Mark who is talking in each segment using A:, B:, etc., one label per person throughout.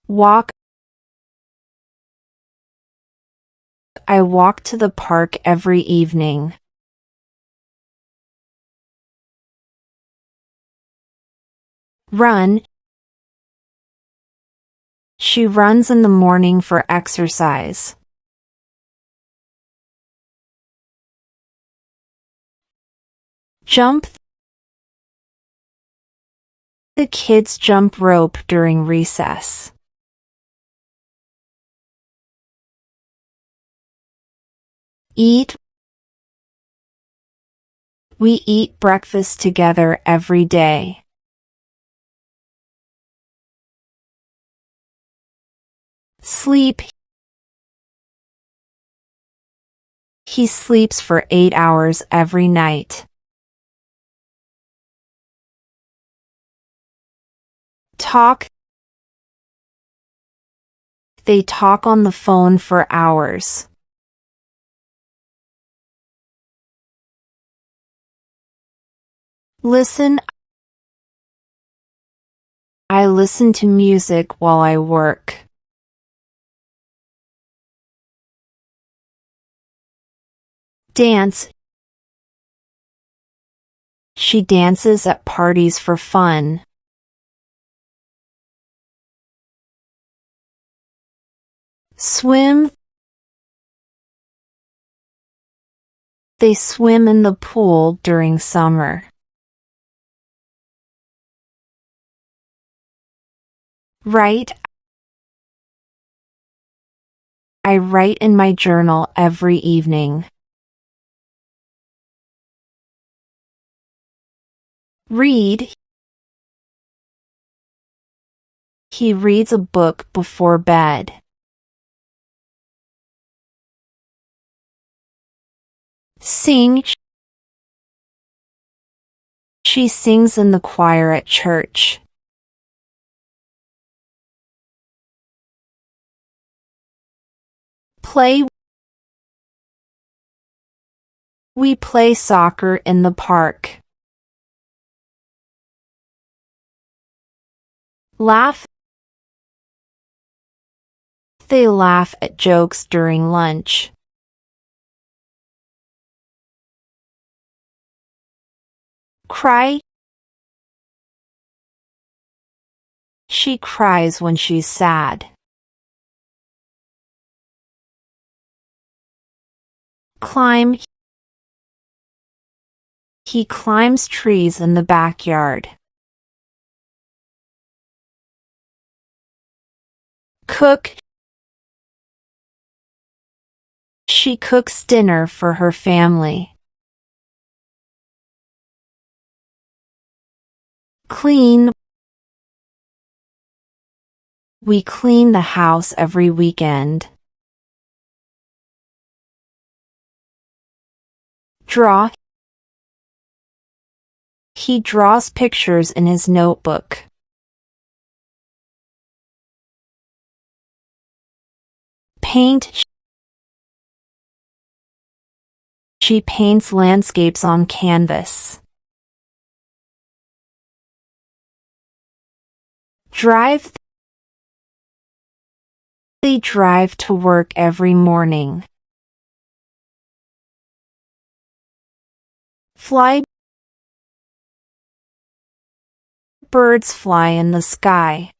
A: Walk. I walk to the park every evening. Run. She runs in the morning for exercise. Jump. The kids jump rope during recess. Eat. We eat breakfast together every day. Sleep. He sleeps for 8 hours every night. Talk. They talk on the phone for hours. Listen. I listen to music while I work. Dance. She dances at parties for fun. Swim. They swim in the pool during summer. Write. I write in my journal every evening. Read. He reads a book before bed. Sing. She sings in the choir at church. Play. We play soccer in the park. Laugh. They laugh at jokes during lunch. Cry. She cries when she's sad. Climb. He climbs trees in the backyard. Cook. She cooks dinner for her family. Clean. We clean the house every weekend. Draw. He draws pictures in his notebook. Paint. She paints landscapes on canvas. Drive. They drive to work every morning. Fly. Birds fly in the sky.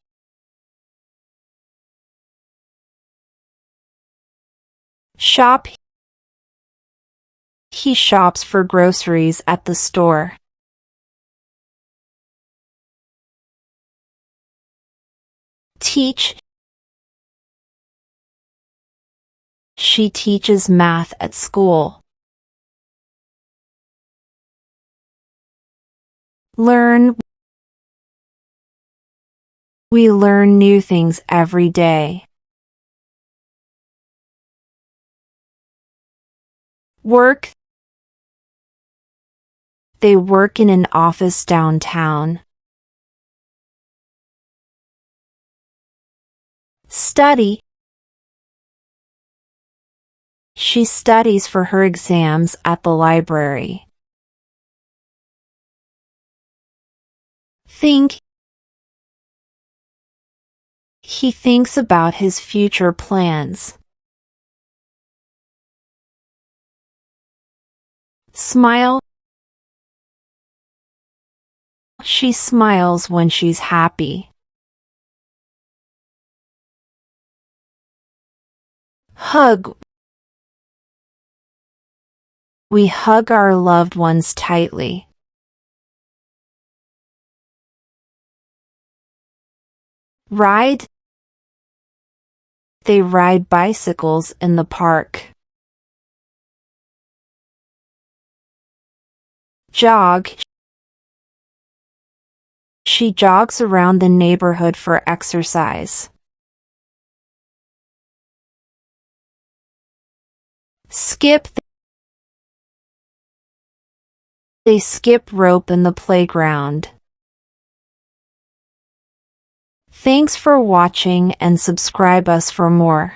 A: Shop. He shops for groceries at the store. Teach. She teaches math at school. Learn. We learn new things every day. Work. They work in an office downtown. Study. She studies for her exams at the library. Think. He thinks about his future plans. Smile. She smiles when she's happy. Hug. We hug our loved ones tightly. Ride. They ride bicycles in the park. Jog. She jogs around the neighborhood for exercise. Skip. They skip rope in the playground. Thanks for watching and subscribe us for more.